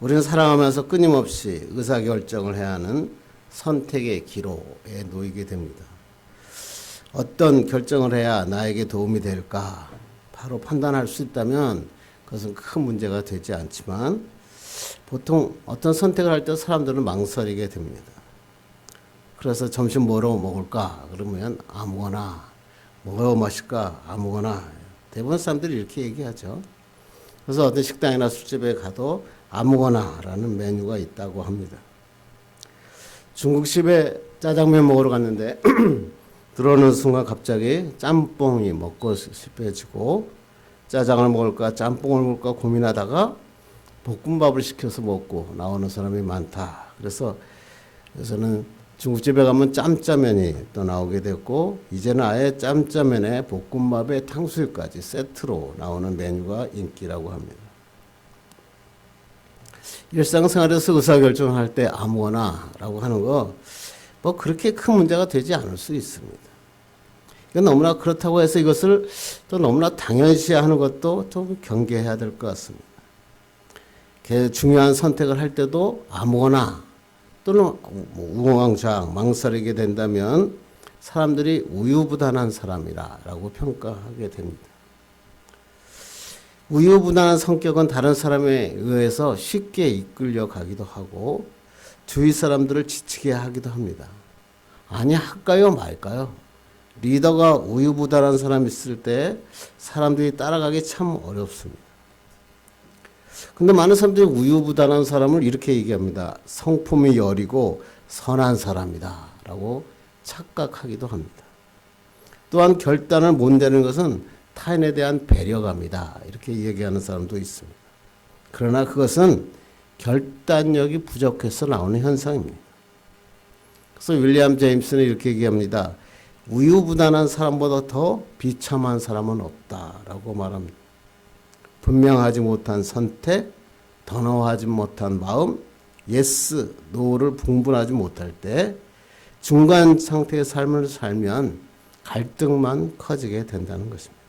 우리는 살아가면서 끊임없이 의사결정을 해야 하는 선택의 기로에 놓이게 됩니다. 어떤 결정을 해야 나에게 도움이 될까? 바로 판단할 수 있다면 그것은 큰 문제가 되지 않지만 보통 어떤 선택을 할 때 사람들은 망설이게 됩니다. 그래서 점심 뭐로 먹을까? 그러면 아무거나. 뭐가 마실까? 아무거나. 대부분 사람들이 이렇게 얘기하죠. 그래서 어떤 식당이나 술집에 가도 아무거나라는 메뉴가 있다고 합니다. 중국집에 짜장면 먹으러 갔는데 들어오는 순간 갑자기 짬뽕이 먹고 싶어지고 짜장을 먹을까 짬뽕을 먹을까 고민하다가 볶음밥을 시켜서 먹고 나오는 사람이 많다. 그래서 여기서는 중국집에 가면 짬짜면이 또 나오게 됐고 이제는 아예 짬짜면에 볶음밥에 탕수육까지 세트로 나오는 메뉴가 인기라고 합니다. 일상생활에서 의사결정을 할 때 아무거나라고 하는 거 뭐 그렇게 큰 문제가 되지 않을 수 있습니다. 이건 너무나 그렇다고 해서 이것을 또 너무나 당연시하는 것도 좀 경계해야 될 것 같습니다. 중요한 선택을 할 때도 아무거나 또는 우왕좌왕 망설이게 된다면 사람들이 우유부단한 사람이라고 평가하게 됩니다. 우유부단한 성격은 다른 사람에 의해서 쉽게 이끌려 가기도 하고 주위 사람들을 지치게 하기도 합니다. 아니 할까요 말까요? 리더가 우유부단한 사람이 있을 때 사람들이 따라가기 참 어렵습니다. 근데 많은 사람들이 우유부단한 사람을 이렇게 얘기합니다. 성품이 여리고 선한 사람이다 라고 착각하기도 합니다. 또한 결단을 못 내는 것은 타인에 대한 배려감이다 이렇게 얘기하는 사람도 있습니다. 그러나 그것은 결단력이 부족해서 나오는 현상입니다. 그래서 윌리엄 제임스는 이렇게 얘기합니다. 우유부단한 사람보다 더 비참한 사람은 없다라고 말합니다. 분명하지 못한 선택, 단호하지 못한 마음, 예스, 노를 분분하지 못할 때 중간 상태의 삶을 살면 갈등만 커지게 된다는 것입니다.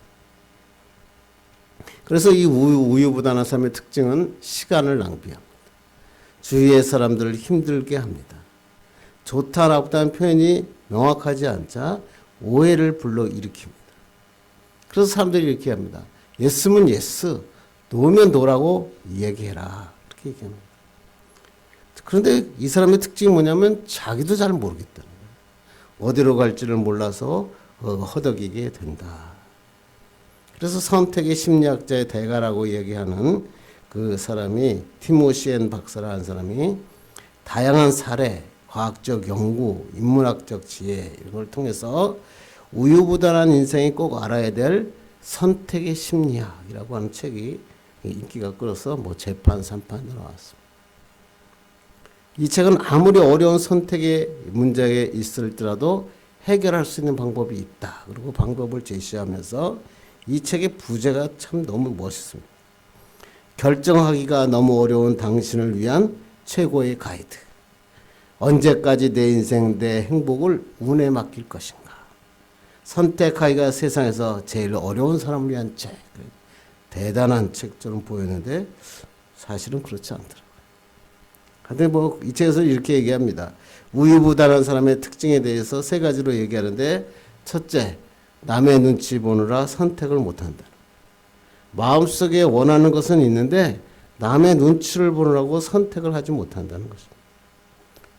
그래서 이 우유부단한 삶의 특징은 시간을 낭비합니다. 주위의 사람들을 힘들게 합니다. 좋다 나쁘다는 표현이 명확하지 않자 오해를 불러일으킵니다. 그래서 사람들이 이렇게 합니다. 예스면 예스, 노면 노라고 얘기해라. 이렇게 얘기합니다. 그런데 이 사람의 특징이 뭐냐면 자기도 잘 모르겠다는 거예요. 어디로 갈지를 몰라서 허덕이게 된다. 그래서 선택의 심리학자의 대가라고 얘기하는 그 사람이 티모시엔 박사라는 사람이 다양한 사례, 과학적 연구, 인문학적 지혜 이런 걸 통해서 우유부단한 인생이 꼭 알아야 될 선택의 심리학이라고 하는 책이 인기가 끌어서 뭐 재판, 3판이 나왔습니다. 이 책은 아무리 어려운 선택의 문제에 있을지라도 해결할 수 있는 방법이 있다. 그리고 방법을 제시하면서 이 책의 부제가 참 너무 멋있습니다. 결정하기가 너무 어려운 당신을 위한 최고의 가이드. 언제까지 내 인생, 내 행복을 운에 맡길 것인가. 선택하기가 세상에서 제일 어려운 사람을 위한 책. 대단한 책처럼 보였는데 사실은 그렇지 않더라고요. 근데 뭐 이 책에서 이렇게 얘기합니다. 우유부단한 사람의 특징에 대해서 세 가지로 얘기하는데 첫째, 남의 눈치 보느라 선택을 못한다. 마음속에 원하는 것은 있는데 남의 눈치를 보느라고 선택을 하지 못한다는 것입니다.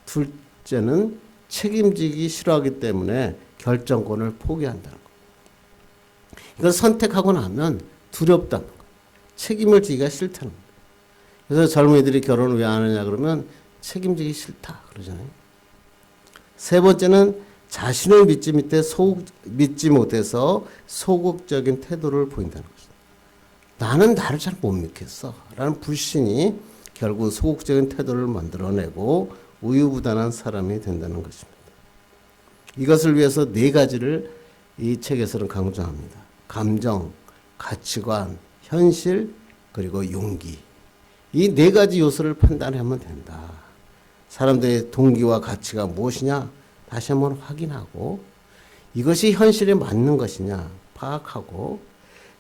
둘째는 책임지기 싫어하기 때문에 결정권을 포기한다는 것. 이걸 선택하고 나면 두렵다는 것. 책임을 지기가 싫다는 것. 그래서 젊은이들이 결혼을 왜 안 하냐 그러면 책임지기 싫다 그러잖아요. 세 번째는 자신을 믿지 못해서 소극적인 태도를 보인다는 것입니다. 나는 나를 잘 못 믿겠어 라는 불신이 결국 소극적인 태도를 만들어내고 우유부단한 사람이 된다는 것입니다. 이것을 위해서 네 가지를 이 책에서는 강조합니다. 감정, 가치관, 현실, 그리고 용기. 이 네 가지 요소를 판단하면 된다. 사람들의 동기와 가치가 무엇이냐 다시 한번 확인하고 이것이 현실에 맞는 것이냐 파악하고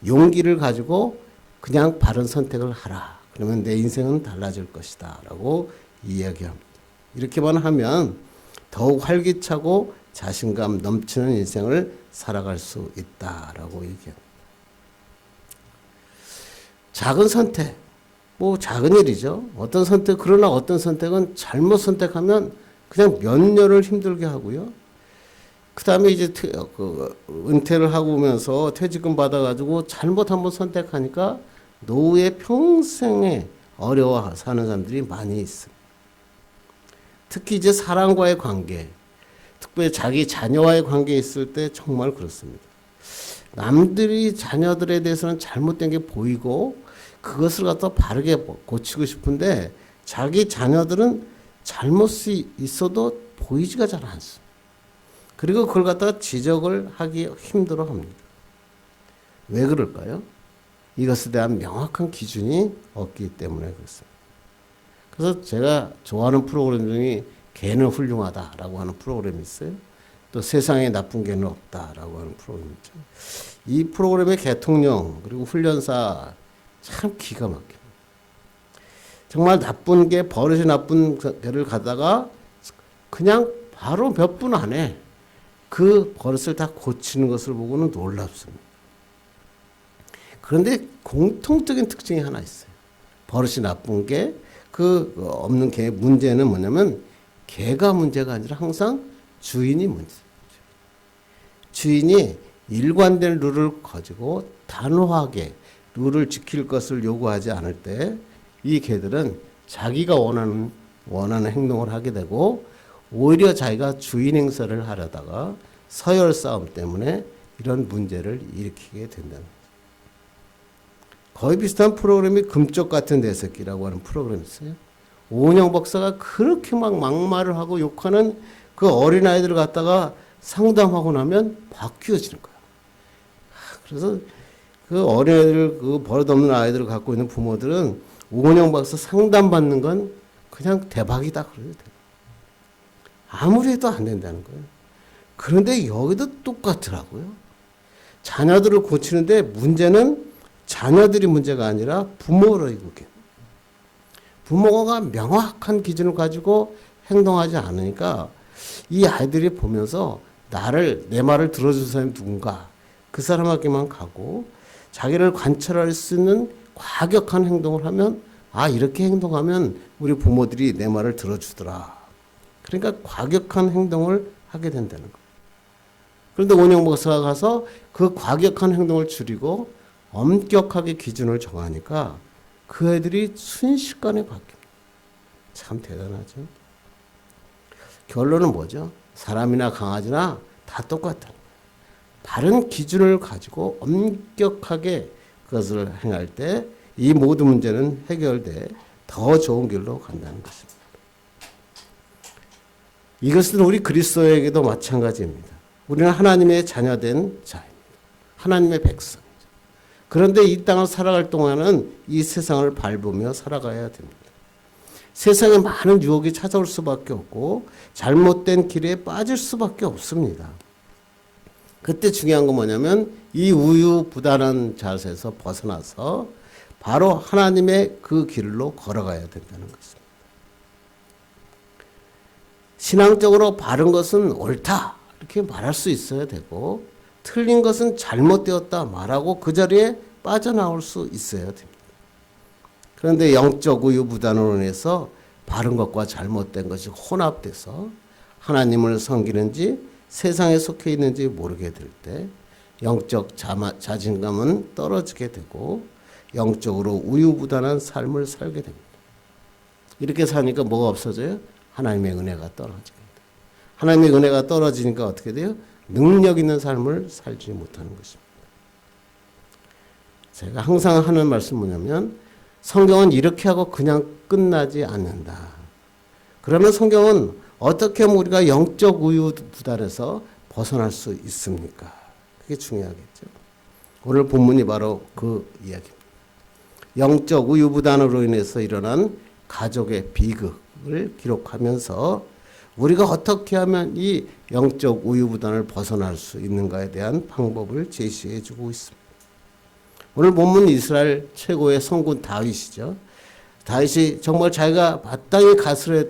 용기를 가지고 그냥 바른 선택을 하라. 그러면 내 인생은 달라질 것이다 라고 이야기합니다. 이렇게만 하면 더욱 활기차고 자신감 넘치는 인생을 살아갈 수 있다라고 얘기합니다. 작은 선택, 뭐 작은 일이죠. 그러나 어떤 선택은 잘못 선택하면 그냥 몇 년을 힘들게 하고요. 그 다음에 이제 은퇴를 하고 오면서 퇴직금 받아가지고 잘못 한번 선택하니까 노후에 평생에 어려워 사는 사람들이 많이 있습니다. 특히 이제 사람과의 관계, 특별히 자기 자녀와의 관계에 있을 때 정말 그렇습니다. 남들이 자녀들에 대해서는 잘못된 게 보이고 그것을 갖다 바르게 고치고 싶은데 자기 자녀들은 잘못이 있어도 보이지가 잘 않습니다. 그리고 그걸 갖다가 지적을 하기 힘들어 합니다. 왜 그럴까요? 이것에 대한 명확한 기준이 없기 때문에 그렇습니다. 그래서 제가 좋아하는 프로그램 중에 개는 훌륭하다라고 하는 프로그램이 있어요. 또 세상에 나쁜 개는 없다라고 하는 프로그램이 있죠. 이 프로그램의 개통령 그리고 훈련사 참 기가 막힙니다. 정말 나쁜 개, 버릇이 나쁜 개를 가다가 그냥 바로 몇 분 안에 그 버릇을 다 고치는 것을 보고는 놀랍습니다. 그런데 공통적인 특징이 하나 있어요. 버릇이 나쁜 게 없는 개의 문제는 뭐냐면 개가 문제가 아니라 항상 주인이 문제죠. 주인이 일관된 룰을 가지고 단호하게 룰을 지킬 것을 요구하지 않을 때 이 개들은 자기가 원하는 행동을 하게 되고 오히려 자기가 주인 행세를 하려다가 서열 싸움 때문에 이런 문제를 일으키게 된다는 거죠. 거의 비슷한 프로그램이 금쪽 같은 내 새끼라고 하는 프로그램이 있어요. 오은영 박사가 그렇게 막 막말을 하고 욕하는 그 어린아이들을 갖다가 상담하고 나면 바뀌어지는 거야. 그래서 그 어린아이들, 그 버릇없는 아이들을 갖고 있는 부모들은 오은영 박사 상담받는 건 그냥 대박이다 그래도 돼. 아무리 해도 안 된다는 거예요. 그런데 여기도 똑같더라고요. 자녀들을 고치는데 문제는 자녀들이 문제가 아니라 부모로 이게. 부모가 명확한 기준을 가지고 행동하지 않으니까 이 아이들이 보면서 내 말을 들어줄 사람이 누군가 그 사람에게만 가고 자기를 관찰할 수 있는 과격한 행동을 하면 이렇게 행동하면 우리 부모들이 내 말을 들어주더라. 그러니까 과격한 행동을 하게 된다는 거예요. 그런데 원영 목사가 가서 그 과격한 행동을 줄이고 엄격하게 기준을 정하니까 그 애들이 순식간에 바뀝니다. 참 대단하죠. 결론은 뭐죠? 사람이나 강아지나 다 똑같다. 다른 기준을 가지고 엄격하게 그것을 행할 때 이 모든 문제는 해결돼 더 좋은 길로 간다는 것입니다. 이것은 우리 그리스도에게도 마찬가지입니다. 우리는 하나님의 자녀된 자입니다. 하나님의 백성이죠. 그런데 이 땅을 살아갈 동안은 이 세상을 밟으며 살아가야 됩니다. 세상에 많은 유혹이 찾아올 수밖에 없고 잘못된 길에 빠질 수밖에 없습니다. 그때 중요한 건 뭐냐면 이 우유부단한 자세에서 벗어나서 바로 하나님의 그 길로 걸어가야 된다는 것입니다. 신앙적으로 바른 것은 옳다 이렇게 말할 수 있어야 되고 틀린 것은 잘못되었다 말하고 그 자리에 빠져나올 수 있어야 됩니다. 그런데 영적 우유부단으로 인해서 바른 것과 잘못된 것이 혼합돼서 하나님을 섬기는지 세상에 속해 있는지 모르게 될 때 영적 자신감은 떨어지게 되고 영적으로 우유부단한 삶을 살게 됩니다. 이렇게 사니까 뭐가 없어져요? 하나님의 은혜가 떨어지게 돼요. 하나님의 은혜가 떨어지니까 어떻게 돼요? 능력 있는 삶을 살지 못하는 것입니다. 제가 항상 하는 말씀 뭐냐면 성경은 이렇게 하고 그냥 끝나지 않는다. 그러면 성경은 어떻게 하면 우리가 영적 우유부단에서 벗어날 수 있습니까? 그게 중요하겠죠. 오늘 본문이 바로 그 이야기입니다. 영적 우유부단으로 인해서 일어난 가족의 비극을 기록하면서 우리가 어떻게 하면 이 영적 우유부단을 벗어날 수 있는가에 대한 방법을 제시해 주고 있습니다. 오늘 본문 이스라엘 최고의 성군 다윗이죠. 다윗이 정말 자기가 마땅히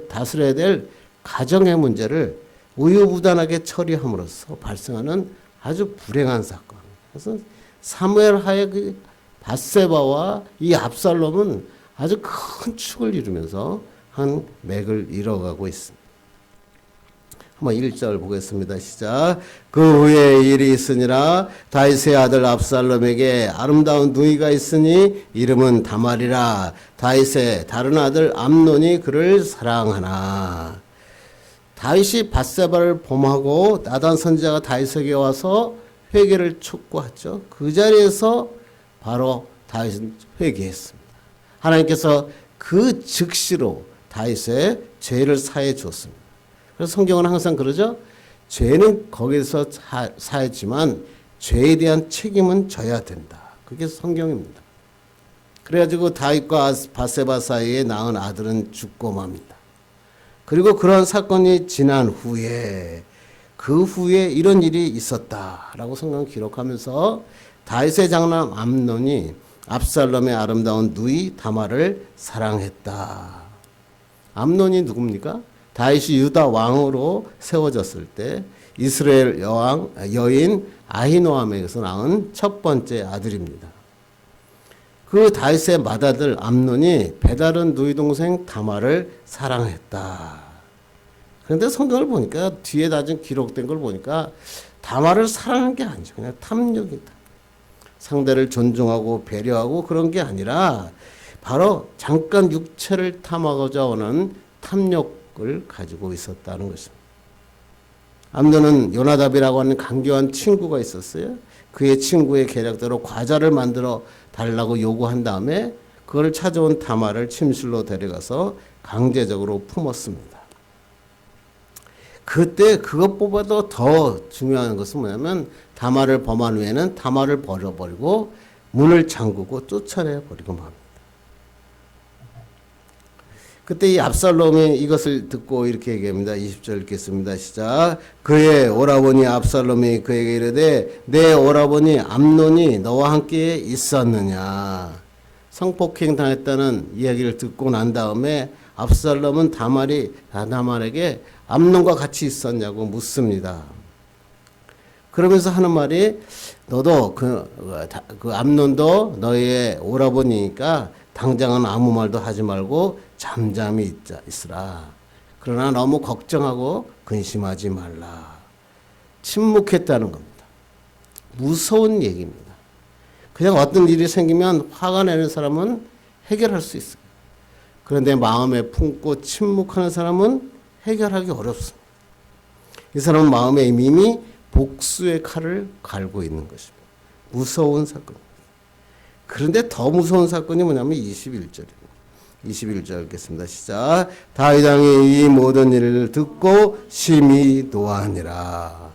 다스려야 될 가정의 문제를 우유부단하게 처리함으로써 발생하는 아주 불행한 사건. 그래서 사무엘 하에 그 밧세바와 이 압살롬은 아주 큰 축을 이루면서 한 맥을 이뤄가고 있습니다. 한번 1절 보겠습니다. 시작. 그 후에 일이 있으니라 다윗의 아들 압살롬에게 아름다운 누이가 있으니 이름은 다말이라. 다윗의 다른 아들 암논이 그를 사랑하나. 다윗이 밧세바를 범하고 나단 선지자가 다윗에게 와서 회개를 촉구하죠. 그 자리에서 바로 다윗은 회개했습니다. 하나님께서 그 즉시로 다윗의 죄를 사해 주었습니다. 그래서 성경은 항상 그러죠. 죄는 거기서 사했지만 죄에 대한 책임은 져야 된다. 그게 성경입니다. 그래가지고 다윗과 밧세바 사이에 낳은 아들은 죽고 맙니다. 그리고 그런 사건이 지난 후에 그 후에 이런 일이 있었다라고 성경은 기록하면서 다윗의 장남 암논이 압살롬의 아름다운 누이 다말을 사랑했다. 암논이 누굽니까? 다윗이 유다 왕으로 세워졌을 때 이스라엘 여인 아히노암에게서 낳은 첫 번째 아들입니다. 그 다윗의 맏아들 암논이 배다른 누이 동생 다말을 사랑했다. 그런데 성경을 보니까 뒤에 나중 기록된 걸 보니까 다말을 사랑하는 게 아니죠. 그냥 탐욕이다. 상대를 존중하고 배려하고 그런 게 아니라 바로 잠깐 육체를 탐하고자 오는 탐욕을 가지고 있었다는 것입니다. 암논은 요나답이라고 하는 강교한 친구가 있었어요. 그의 친구의 계략대로 과자를 만들어 달라고 요구한 다음에 그걸 찾아온 다말을 침실로 데려가서 강제적으로 품었습니다. 그때 그것보다도 더 중요한 것은 뭐냐면 다말을 범한 후에는 다말을 버려버리고 문을 잠그고 쫓아내버리고 맙니다. 그때 이 압살롬이 이것을 듣고 이렇게 얘기합니다. 20절 읽겠습니다. 시작. 그의 오라버니 압살롬이 그에게 이르되 내 오라버니 암논이 너와 함께 있었느냐. 성폭행 당했다는 이야기를 듣고 난 다음에 압살롬은 다말에게 암논과 같이 있었냐고 묻습니다. 그러면서 하는 말이 너도 그 암논도 너의 오라버니니까 당장은 아무 말도 하지 말고 잠잠히 있으라. 그러나 너무 걱정하고 근심하지 말라. 침묵했다는 겁니다. 무서운 얘기입니다. 그냥 어떤 일이 생기면 화가 나는 사람은 해결할 수 있어요. 그런데 마음에 품고 침묵하는 사람은 해결하기 어렵습니다. 이 사람은 마음에 이미 복수의 칼을 갈고 있는 것입니다. 무서운 사건입니다. 그런데 더 무서운 사건이 뭐냐면 21절입니다. 21절 읽겠습니다. 시작. 다윗 왕이 이 모든 일을 듣고 심히 노하니라.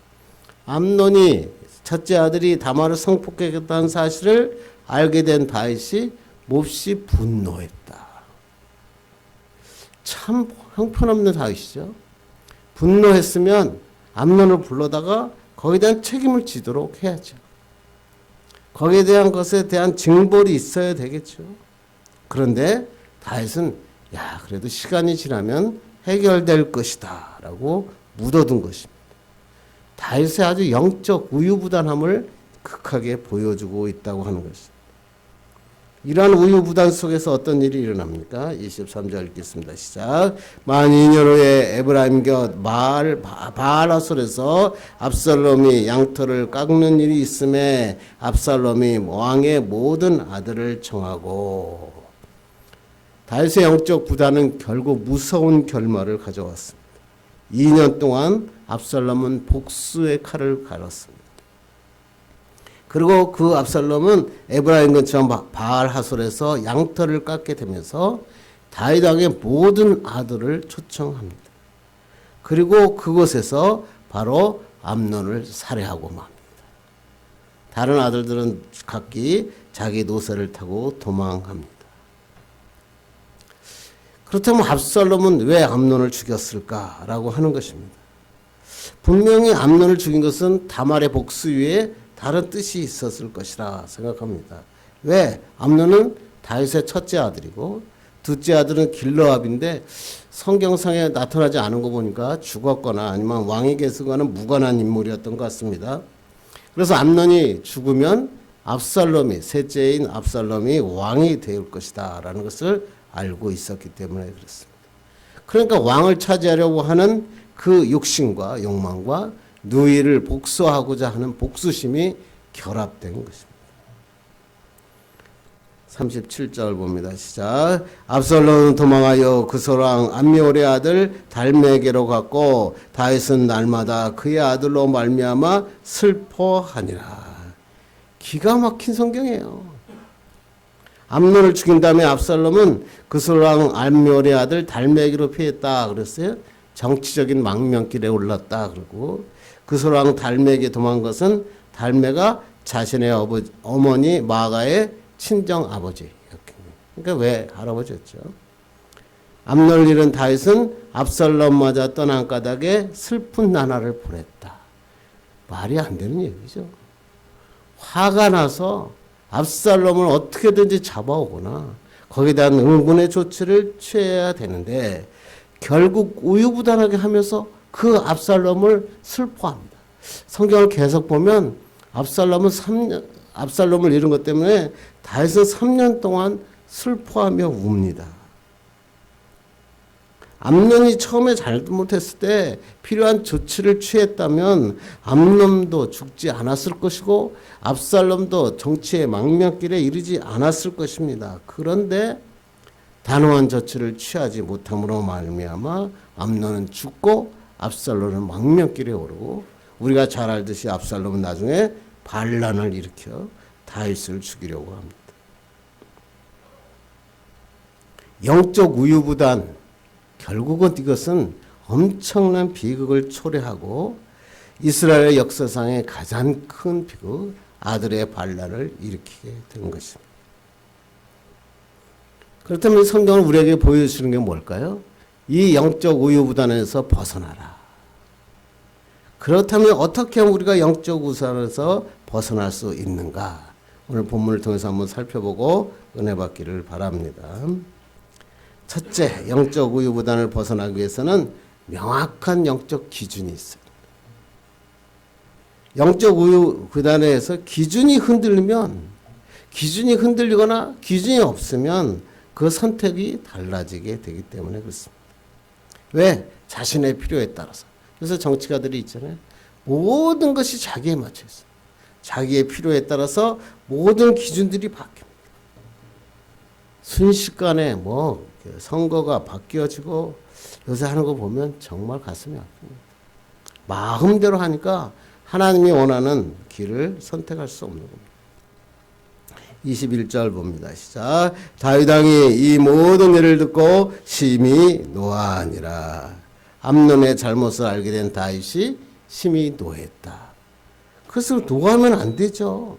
암논이 첫째 아들이 다말을 성폭행했다는 사실을 알게 된 다윗이 몹시 분노했다. 참 형편없는 다윗이죠. 분노했으면 암논을 불러다가 거기에 대한 책임을 지도록 해야죠. 거기에 대한 것에 대한 징벌이 있어야 되겠죠. 그런데 다윗은 그래도 시간이 지나면 해결될 것이다 라고 묻어둔 것입니다. 다윗의 아주 영적 우유부단함을 극하게 보여주고 있다고 하는 것입니다. 이러한 우유부단 속에서 어떤 일이 일어납니까? 23절 읽겠습니다. 시작. 만 2년 후에 에브라임 곁 바알하솔에서 압살롬이 양털을 깎는 일이 있음에 압살롬이 왕의 모든 아들을 청하고. 다윗의 영적 부단은 결국 무서운 결말을 가져왔습니다. 2년 동안 압살롬은 복수의 칼을 갈았습니다. 그리고 그 압살롬은 에브라임 근처 바알하솔에서 양털을 깎게 되면서 다윗 왕의 모든 아들을 초청합니다. 그리고 그곳에서 바로 암논을 살해하고 맙니다. 다른 아들들은 각기 자기 노새를 타고 도망갑니다. 그렇다면 압살롬은 왜 암논을 죽였을까라고 하는 것입니다. 분명히 암논을 죽인 것은 다말의 복수 위에 다른 뜻이 있었을 것이라 생각합니다. 왜? 암논은 다윗의 첫째 아들이고 둘째 아들은 길러압인데 성경상에 나타나지 않은 거 보니까 죽었거나 아니면 왕위 계승과는 무관한 인물이었던 것 같습니다. 그래서 암논이 죽으면 압살롬이, 셋째인 압살롬이 왕이 될 것이다 라는 것을 알고 있었기 때문에 그렇습니다. 그러니까 왕을 차지하려고 하는 그 욕심과 욕망과 누이를 복수하고자 하는 복수심이 결합된 것입니다. 37절 봅니다. 시작. 압살롬은 도망하여 그 소랑 암미올의 아들 달메게로 갔고 다윗은 날마다 그의 아들로 말미암아 슬퍼하니라. 기가 막힌 성경이에요. 암논을 죽인 다음에 압살롬은 그 소랑 암미올의 아들 달메게로 피했다 그랬어요. 정치적인 망명길에 올랐다 그러고 그 소랑 달메게 도망간 것은 달메가 자신의 어머니 마가의 친정 아버지. 그러니까 왜 할아버지였죠. 암논을 잃은 다윗은 압살롬마저 떠난 까닭에 슬픈 나날을 보냈다. 말이 안 되는 얘기죠. 화가 나서 압살롬을 어떻게든지 잡아오거나 거기에 대한 응분의 조치를 취해야 되는데 결국 우유부단하게 하면서 그 압살롬을 슬퍼합니다. 성경을 계속 보면 압살롬을 잃은 것 때문에 다윗은 3년 동안 슬퍼하며 웁니다. 암논이 처음에 잘못했을 때 필요한 조치를 취했다면 암논도 죽지 않았을 것이고 압살롬도 정치의 망명길에 이르지 않았을 것입니다. 그런데 단호한 조치를 취하지 못함으로 말미암아 암논은 죽고 압살롬은 망명길에 오르고 우리가 잘 알듯이 압살롬은 나중에 반란을 일으켜 다윗을 죽이려고 합니다. 영적 우유부단, 결국은 이것은 엄청난 비극을 초래하고 이스라엘 역사상의 가장 큰 비극, 아들의 반란을 일으키게 된 것입니다. 그렇다면 성경은 우리에게 보여주시는 게 뭘까요? 이 영적 우유부단에서 벗어나라. 그렇다면 어떻게 하면 우리가 영적 우산에서 벗어날 수 있는가? 오늘 본문을 통해서 한번 살펴보고 은혜 받기를 바랍니다. 첫째, 영적 우유부단을 벗어나기 위해서는 명확한 영적 기준이 있어요. 영적 우유부단에서 기준이 흔들리거나 기준이 없으면 그 선택이 달라지게 되기 때문에 그렇습니다. 왜? 자신의 필요에 따라서. 그래서 정치가들이 있잖아요. 모든 것이 자기에 맞춰 있어요. 자기의 필요에 따라서 모든 기준들이 바뀝니다. 순식간에 선거가 바뀌어지고 요새 하는 거 보면 정말 가슴이 아픕니다. 마음대로 하니까 하나님이 원하는 길을 선택할 수 없는 겁니다. 21절 봅니다. 시작. 다윗 왕이 이 모든 일을 듣고 심히 노하니라. 암논의 잘못을 알게 된 다윗이 심히 노했다. 그래서 노하면 안 되죠.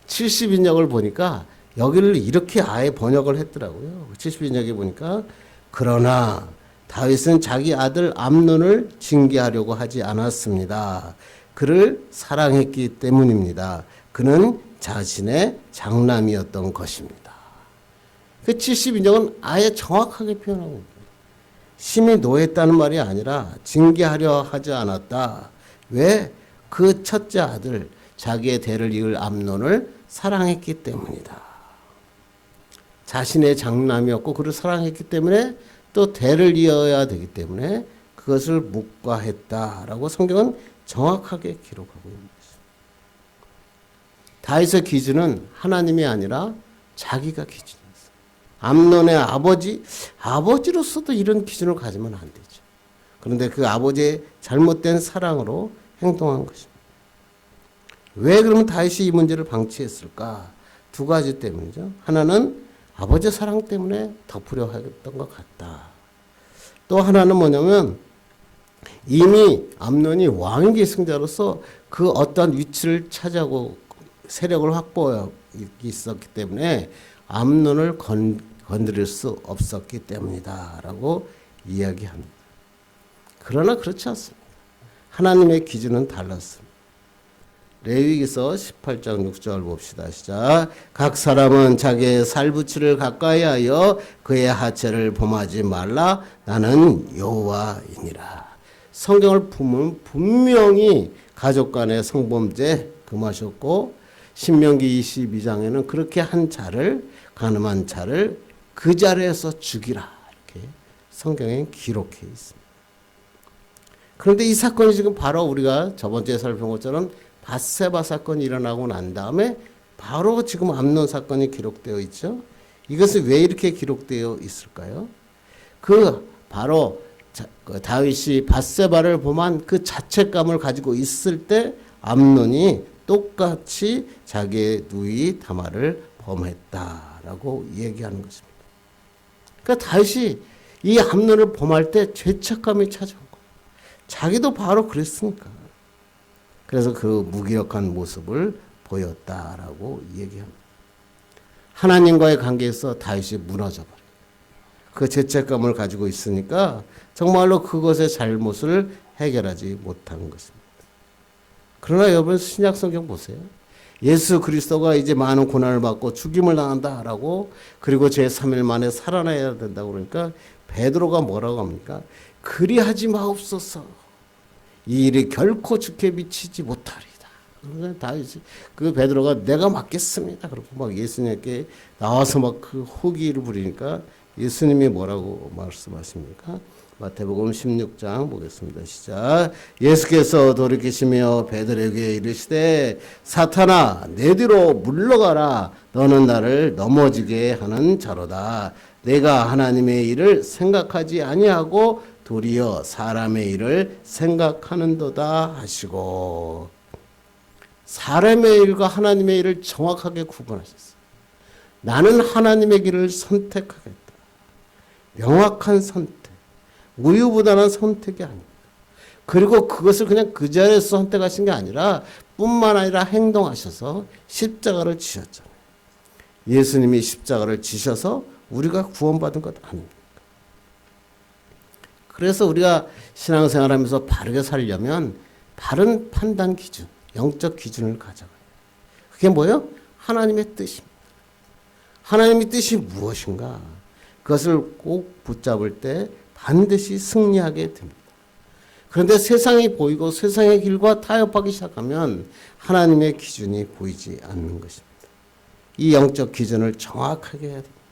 70인역을 보니까 여기를 이렇게 아예 번역을 했더라고요. 70인역에 보니까 그러나 다윗은 자기 아들 암논을 징계하려고 하지 않았습니다. 그를 사랑했기 때문입니다. 그는 자신의 장남이었던 것입니다. 그 70인역은 아예 정확하게 표현하고 있습니다. 심히 노했다는 말이 아니라 징계하려 하지 않았다. 왜? 그 첫째 아들, 자기의 대를 이을 암논을 사랑했기 때문이다. 자신의 장남이었고 그를 사랑했기 때문에 또 대를 이어야 되기 때문에 그것을 묵과했다라고 성경은 정확하게 기록하고 있습니다. 다윗의 기준은 하나님이 아니라 자기가 기준이었어요. 암논의 아버지로서도 이런 기준을 가지면 안 되죠. 그런데 그 아버지의 잘못된 사랑으로 행동한 것입니다. 왜 그러면 다윗이 이 문제를 방치했을까? 두 가지 때문이죠. 하나는 아버지의 사랑 때문에 덮으려 했던 것 같다. 또 하나는 뭐냐면 이미 암논이 왕위 계승자로서 그 어떤 위치를 차지하고 세력을 확보하고 있었기 때문에 암논을 건드릴 수 없었기 때문이다 라고 이야기합니다. 그러나 그렇지 않습니다. 하나님의 기준은 달랐습니다. 레위기서 18장 6절 봅시다. 시작. 각 사람은 자기의 살부치를 가까이 하여 그의 하체를 범하지 말라. 나는 여호와이니라. 성경을 보면 분명히 가족 간의 성범죄 금하셨고, 신명기 22장에는 그렇게 한 자를, 간음한 자를 그 자리에서 죽이라, 이렇게 성경에 기록해 있습니다. 그런데 이 사건이 지금 바로 우리가 저번 주에 살펴본 것처럼 밧세바 사건이 일어나고 난 다음에 바로 지금 암논 사건이 기록되어 있죠. 이것은 왜 이렇게 기록되어 있을까요? 바로 다윗이 밧세바를 범한 그 자책감을 가지고 있을 때 암논이 똑같이 자기의 누이 다말을 범했다라고 얘기하는 것입니다. 그러니까 다윗이 이 암논을 범할 때 죄책감이 찾아온 거예요. 자기도 바로 그랬으니까. 그래서 그 무기력한 모습을 보였다라고 얘기합니다. 하나님과의 관계에서 다윗이 무너져 버려요. 그 죄책감을 가지고 있으니까 정말로 그것의 잘못을 해결하지 못하는 것입니다. 그러나 여러분 신약 성경 보세요. 예수 그리스도가 이제 많은 고난을 받고 죽임을 당한다라고, 그리고 제3일 만에 살아나야 된다고 그러니까 베드로가 뭐라고 합니까? 그리하지 마옵소서. 이 일이 결코 주께 미치지 못하리이다. 그러면 다윗이 그 베드로가 내가 맡겠습니다. 그러고 막 예수님께 나와서 막 그 호기를 부리니까 예수님이 뭐라고 말씀하십니까? 마태복음 16장 보겠습니다. 시작. 예수께서 돌이키시며 베드로에게 이르시되 사탄아 내 뒤로 물러가라. 너는 나를 넘어지게 하는 자로다. 내가 하나님의 일을 생각하지 아니하고 도리어 사람의 일을 생각하는도다 하시고, 사람의 일과 하나님의 일을 정확하게 구분하셨어요. 나는 하나님의 길을 선택하겠다. 명확한 선택. 우유부단한 선택이 아닙니다. 그리고 그것을 그냥 그 자리에서 선택하신 게 아니라 뿐만 아니라 행동하셔서 십자가를 지셨잖아요. 예수님이 십자가를 지셔서 우리가 구원받은 것 아닙니까? 그래서 우리가 신앙생활하면서 바르게 살려면 바른 판단 기준, 영적 기준을 가져가요. 그게 뭐예요? 하나님의 뜻입니다. 하나님의 뜻이 무엇인가? 그것을 꼭 붙잡을 때 반드시 승리하게 됩니다. 그런데 세상이 보이고 세상의 길과 타협하기 시작하면 하나님의 기준이 보이지 않는 것입니다. 이 영적 기준을 정확하게 해야 됩니다.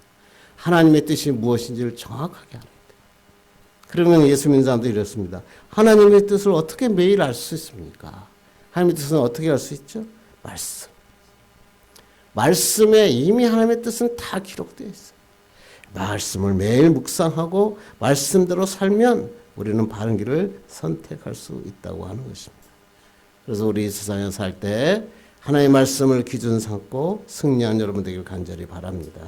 하나님의 뜻이 무엇인지를 정확하게 합니다. 그러면 예수 믿는 사람들이 이렇습니다. 하나님의 뜻을 어떻게 매일 알 수 있습니까? 하나님의 뜻은 어떻게 알 수 있죠? 말씀. 말씀에 이미 하나님의 뜻은 다 기록되어 있어요. 말씀을 매일 묵상하고 말씀대로 살면 우리는 바른 길을 선택할 수 있다고 하는 것입니다. 그래서 우리 세상에 살 때 하나님의 말씀을 기준 삼고 승리한 여러분 되길 간절히 바랍니다.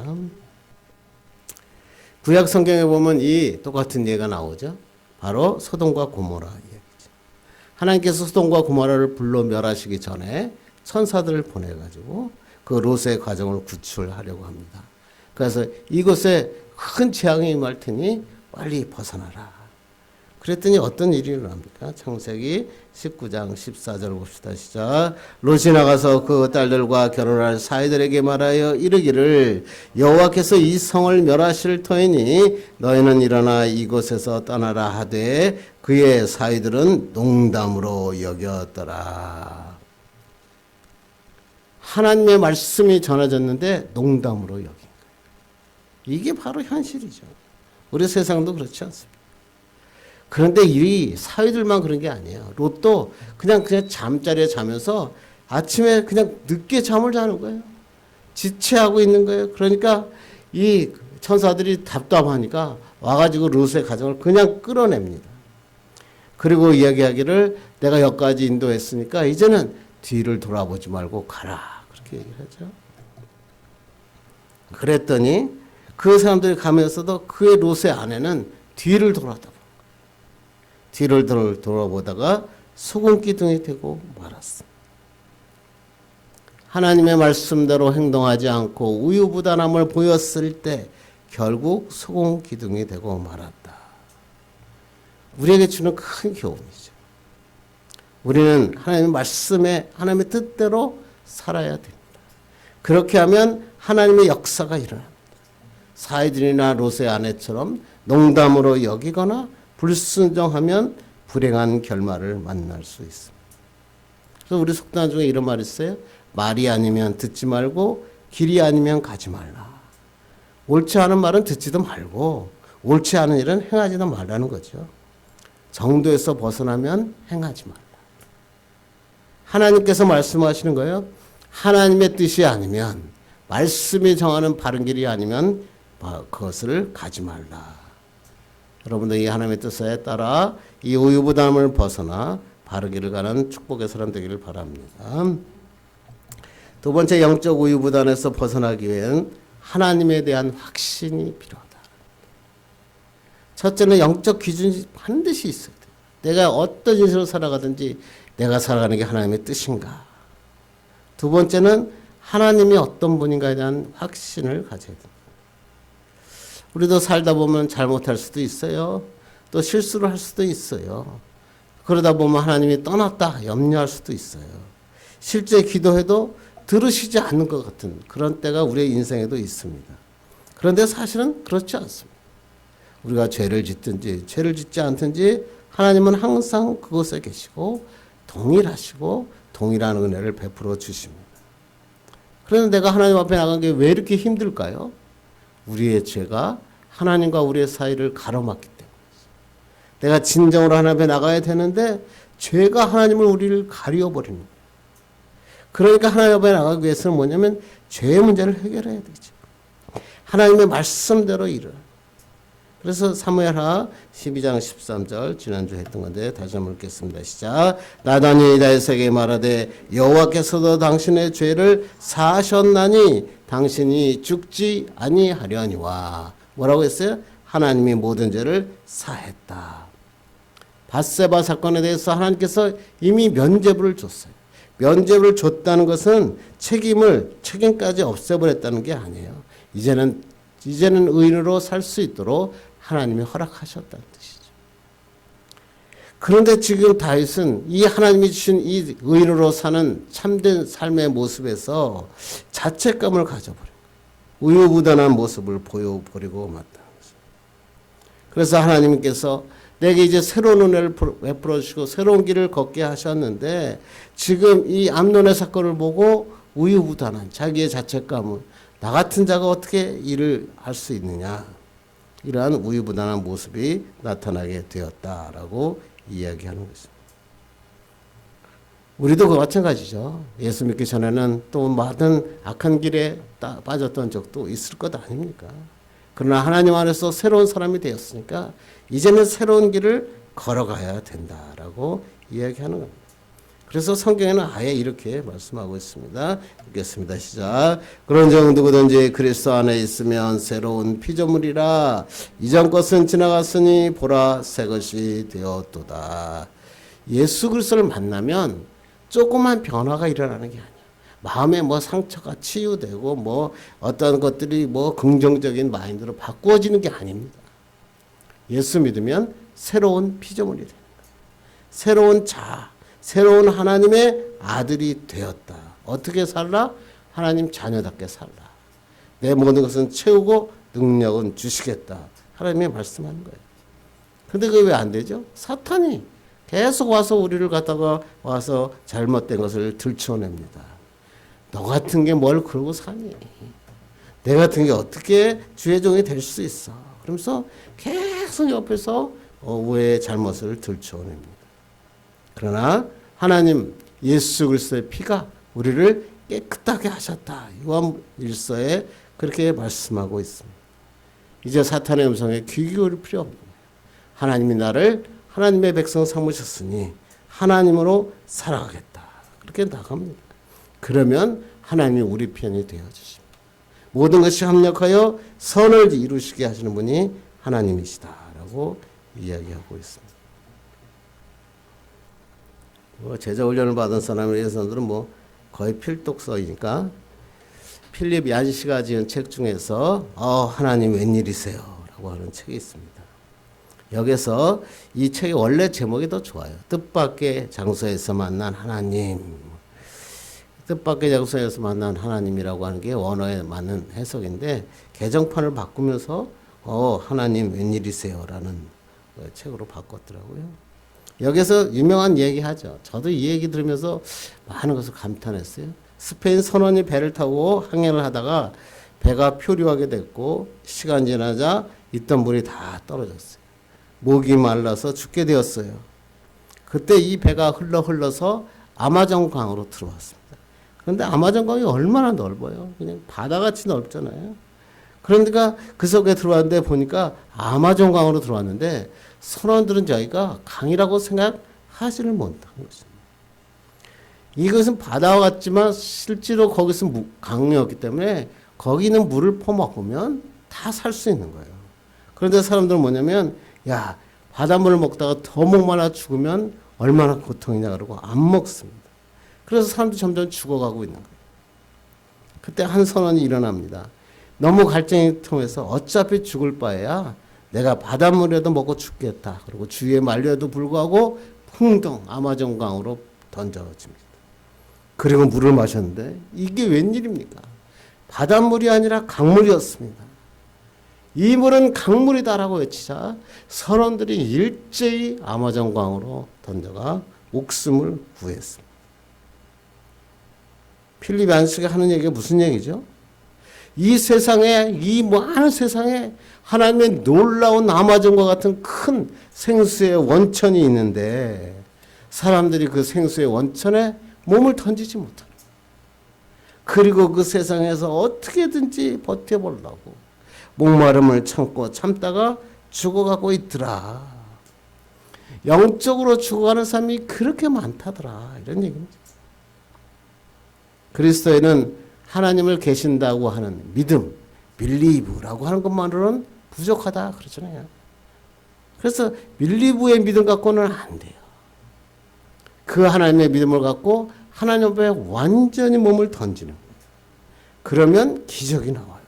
구약 성경에 보면 이 똑같은 예가 나오죠. 바로 소돔과 고모라 이야기죠. 하나님께서 소돔과 고모라를 불러 멸하시기 전에 천사들을 보내가지고 그 롯의 가정을 구출하려고 합니다. 그래서 이곳에 큰 재앙이 임할 테니 빨리 벗어나라. 그랬더니 어떤 일이 일어납니까? 창세기 19장 14절 봅시다. 시작. 롯이 나가서 그 딸들과 결혼할 사이들에게 말하여 이르기를 여호와께서 이 성을 멸하실 터이니 너희는 일어나 이곳에서 떠나라 하되 그의 사이들은 농담으로 여겼더라. 하나님의 말씀이 전해졌는데 농담으로 여긴 거예요. 이게 바로 현실이죠. 우리 세상도 그렇지 않습니까? 그런데 이 사위들만 그런 게 아니에요. 롯도 그냥 잠자리에 자면서 아침에 그냥 늦게 잠을 자는 거예요. 지체하고 있는 거예요. 그러니까 이 천사들이 답답하니까 와가지고 롯의 가정을 그냥 끌어냅니다. 그리고 이야기하기를 내가 여기까지 인도했으니까 이제는 뒤를 돌아보지 말고 가라. 그렇게 얘기를 하죠. 그랬더니 그 사람들이 가면서도 그의 롯의 아내는 뒤를 돌아다. 뒤를 돌아보다가 소금기둥이 되고 말았습니다. 하나님의 말씀대로 행동하지 않고 우유부단함을 보였을 때 결국 소금기둥이 되고 말았다. 우리에게 주는 큰 교훈이죠. 우리는 하나님의 말씀에 하나님의 뜻대로 살아야 됩니다. 그렇게 하면 하나님의 역사가 일어납니다. 사이들이나 롯의 아내처럼 농담으로 여기거나 불순종하면 불행한 결말을 만날 수 있습니다. 그래서 우리 속담 중에 이런 말이 있어요. 말이 아니면 듣지 말고 길이 아니면 가지 말라. 옳지 않은 말은 듣지도 말고 옳지 않은 일은 행하지도 말라는 거죠. 정도에서 벗어나면 행하지 말라. 하나님께서 말씀하시는 거예요. 하나님의 뜻이 아니면, 말씀이 정하는 바른 길이 아니면 그것을 가지 말라. 여러분들 이 하나님의 뜻에 따라 이 우유부담을 벗어나 바른 길을 가는 축복의 사람 되기를 바랍니다. 두 번째, 영적 우유부담에서 벗어나기 위해는 하나님에 대한 확신이 필요하다. 첫째는 영적 기준이 반드시 있어야 돼. 내가 어떤 인생을 살아가든지 내가 살아가는 게 하나님의 뜻인가. 두 번째는 하나님이 어떤 분인가에 대한 확신을 가져야 됩니다. 우리도 살다 보면 잘못할 수도 있어요. 또 실수를 할 수도 있어요. 그러다 보면 하나님이 떠났다 염려할 수도 있어요. 실제 기도해도 들으시지 않는 것 같은 그런 때가 우리의 인생에도 있습니다. 그런데 사실은 그렇지 않습니다. 우리가 죄를 짓든지 죄를 짓지 않든지 하나님은 항상 그곳에 계시고 동일하시고 동일한 은혜를 베풀어 주십니다. 그런데 내가 하나님 앞에 나간 게 왜 이렇게 힘들까요? 우리의 죄가 하나님과 우리의 사이를 가로막기 때문이죠. 내가 진정으로 하나님 앞에 나가야 되는데 죄가 하나님을 우리를 가려버리는 거예요. 그러니까 하나님 앞에 나가기 위해서는 뭐냐면 죄의 문제를 해결해야 되죠. 하나님의 말씀대로 일을. 그래서 사무엘하 12장 13절 지난주에 했던 건데 다시 한번 읽겠습니다. 시작. 나단이 다윗에게 말하되 여호와께서도 당신의 죄를 사하셨나니 당신이 죽지 아니하려니와. 뭐라고 했어요? 하나님이 모든 죄를 사했다. 밧세바 사건에 대해서 하나님께서 이미 면죄부를 줬어요. 면죄부를 줬다는 것은 책임까지 없애버렸다는 게 아니에요. 이제는 의인으로 살 수 있도록 하나님이 허락하셨다는 뜻이죠. 그런데 지금 다윗은 이 하나님이 주신 이 의인으로 사는 참된 삶의 모습에서 자책감을 가져버린 거예요. 우유부단한 모습을 보여버리고 말다는 거죠. 그래서 하나님께서 내게 이제 새로운 은혜를 베풀어 주시고 새로운 길을 걷게 하셨는데 지금 이 암논의 사건을 보고 우유부단한 자기의 자책감은 나 같은 자가 어떻게 일을 할 수 있느냐. 이러한 우유부단한 모습이 나타나게 되었다라고 이야기하는 것입니다. 우리도 그와 마찬가지죠. 예수 믿기 전에는 또 많은 악한 길에 빠졌던 적도 있을 것 아닙니까? 그러나 하나님 안에서 새로운 사람이 되었으니까 이제는 새로운 길을 걸어가야 된다라고 이야기하는 겁니다. 그래서 성경에는 아예 이렇게 말씀하고 있습니다. 읽겠습니다. 시작. 그런즉 누구든지 그리스도 안에 있으면 새로운 피조물이라. 이전 것은 지나갔으니 보라 새 것이 되었도다. 예수 그리스도를 만나면 조그만 변화가 일어나는 게 아니야. 마음에 뭐 상처가 치유되고 뭐 어떤 것들이 뭐 긍정적인 마인드로 바꾸어지는 게 아닙니다. 예수 믿으면 새로운 피조물이 되는 거예요. 새로운 새로운 하나님의 아들이 되었다. 어떻게 살라? 하나님 자녀답게 살라. 내 모든 것은 채우고 능력은 주시겠다. 하나님이 말씀하는 거예요. 근데 그게 왜 안 되죠? 사탄이 계속 와서 우리를 갖다가 와서 잘못된 것을 들춰냅니다. 너 같은 게 뭘 그러고 사니? 내 같은 게 어떻게 주의 종이 될 수 있어? 그러면서 계속 옆에서 우리의 잘못을 들춰냅니다. 그러나 하나님 예수 그리스도의 피가 우리를 깨끗하게 하셨다. 요한 1서에 그렇게 말씀하고 있습니다. 이제 사탄의 음성에 귀 기울일 필요 없는 거예요. 하나님이 나를 하나님의 백성 삼으셨으니 하나님으로 살아가겠다. 그렇게 나갑니다. 그러면 하나님이 우리 편이 되어주십니다. 모든 것이 합력하여 선을 이루시게 하시는 분이 하나님이시다라고 이야기하고 있습니다. 제자 훈련을 받은 사람의 예선들은 거의 필독서이니까 필립 얀시가 지은 책 중에서 하나님 웬일이세요? 라고 하는 책이 있습니다. 여기서 이 책의 원래 제목이 더 좋아요. 뜻밖의 장소에서 만난 하나님. 뜻밖의 장소에서 만난 하나님이라고 하는 게 원어에 맞는 해석인데 개정판을 바꾸면서 하나님 웬일이세요라는 책으로 바꿨더라고요. 여기서 유명한 얘기 하죠. 저도 이 얘기 들으면서 많은 것을 감탄했어요. 스페인 선원이 배를 타고 항해를 하다가 배가 표류하게 됐고 시간 지나자 있던 물이 다 떨어졌어요. 목이 말라서 죽게 되었어요. 그때 이 배가 흘러서 아마존 강으로 들어왔습니다. 그런데 아마존 강이 얼마나 넓어요. 그냥 바다같이 넓잖아요. 그러니까 그 속에 들어왔는데 보니까 아마존 강으로 들어왔는데 선원들은 저희가 강이라고 생각하지를 못한 것입니다. 이것은 바다와 같지만 실제로 거기서 강이었기 때문에 거기 있는 물을 퍼먹으면 다 살 수 있는 거예요. 그런데 사람들은 뭐냐면 야 바닷물을 먹다가 더 목말라 죽으면 얼마나 고통이냐 그러고 안 먹습니다. 그래서 사람들이 점점 죽어가고 있는 거예요. 그때 한 선원이 일어납니다. 너무 갈증이 통해서 어차피 죽을 바에야 내가 바닷물에도 먹고 죽겠다. 그리고 주위에 말려도 불구하고 풍덩 아마존 강으로 던져집니다. 그리고 물을 마셨는데 이게 웬일입니까? 바닷물이 아니라 강물이었습니다. 이 물은 강물이다라고 외치자 선원들이 일제히 아마존 강으로 던져가 목숨을 구했습니다. 필립 얀스가 하는 얘기가 무슨 얘기죠? 이 세상에 이 많은 세상에 하나님의 놀라운 아마존과 같은 큰 생수의 원천이 있는데 사람들이 그 생수의 원천에 몸을 던지지 못합니다. 그리고 그 세상에서 어떻게든지 버텨보려고 목마름을 참다가 죽어가고 있더라. 영적으로 죽어가는 사람이 그렇게 많다더라. 이런 얘기입니다. 그리스도에는 하나님을 계신다고 하는 믿음, 빌리브라고 하는 것만으로는 부족하다 그러잖아요. 그래서 빌리브의 믿음 갖고는 안 돼요. 그 하나님의 믿음을 갖고 하나님 앞에 완전히 몸을 던지는 거예요. 그러면 기적이 나와요.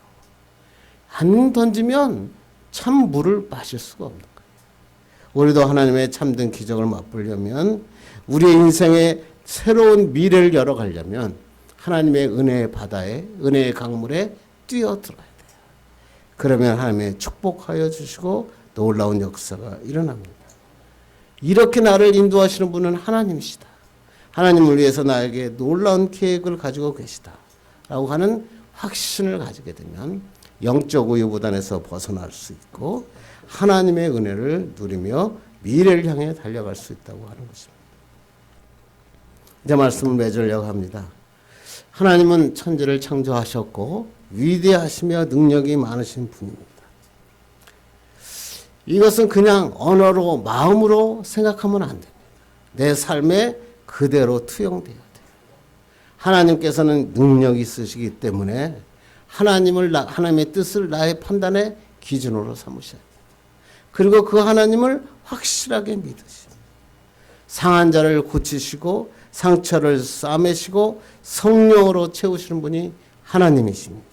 안 던지면 참 물을 마실 수가 없는 거예요. 우리도 하나님의 참된 기적을 맛보려면 우리의 인생에 새로운 미래를 열어가려면 하나님의 은혜의 바다에 은혜의 강물에 뛰어들어야 돼요. 그러면 하나님의 축복하여 주시고 놀라운 역사가 일어납니다. 이렇게 나를 인도하시는 분은 하나님이시다. 하나님을 위해서 나에게 놀라운 계획을 가지고 계시다. 라고 하는 확신을 가지게 되면 영적 우유부단에서 벗어날 수 있고 하나님의 은혜를 누리며 미래를 향해 달려갈 수 있다고 하는 것입니다. 이제 말씀을 맺으려고 합니다. 하나님은 천지를 창조하셨고 위대하시며 능력이 많으신 분입니다. 이것은 그냥 언어로 마음으로 생각하면 안 됩니다. 내 삶에 그대로 투영되어야 돼요. 하나님께서는 능력이 있으시기 때문에 하나님의 뜻을 나의 판단의 기준으로 삼으셔야 돼요. 그리고 그 하나님을 확실하게 믿으십니다. 상한 자를 고치시고 상처를 싸매시고 성령으로 채우시는 분이 하나님이십니다.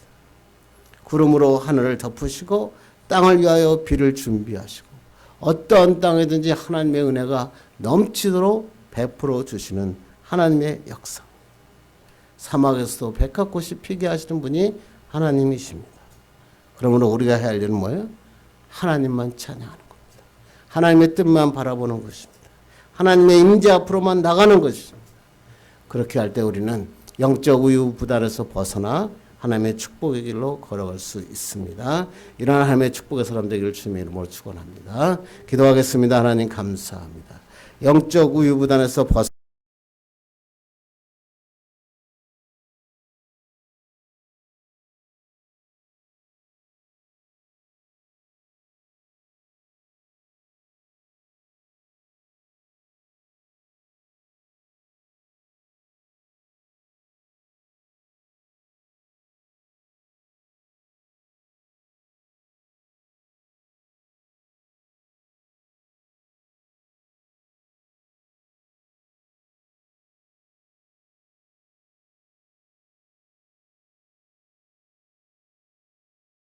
구름으로 하늘을 덮으시고 땅을 위하여 비를 준비하시고 어떠한 땅에든지 하나님의 은혜가 넘치도록 베풀어 주시는 하나님의 역사. 사막에서도 백합꽃이 피게 하시는 분이 하나님이십니다. 그러므로 우리가 해야 할 일은 뭐예요? 하나님만 찬양하는 겁니다. 하나님의 뜻만 바라보는 것입니다. 하나님의 임재 앞으로만 나가는 것입니다. 그렇게 할 때 우리는 영적 우유부단에서 벗어나 하나님의 축복의 길로 걸어갈 수 있습니다. 이런 하나님의 축복의 사람 되기를 주님의 이름으로 축원합니다. 기도하겠습니다. 하나님 감사합니다. 영적 우유부단에서 벗어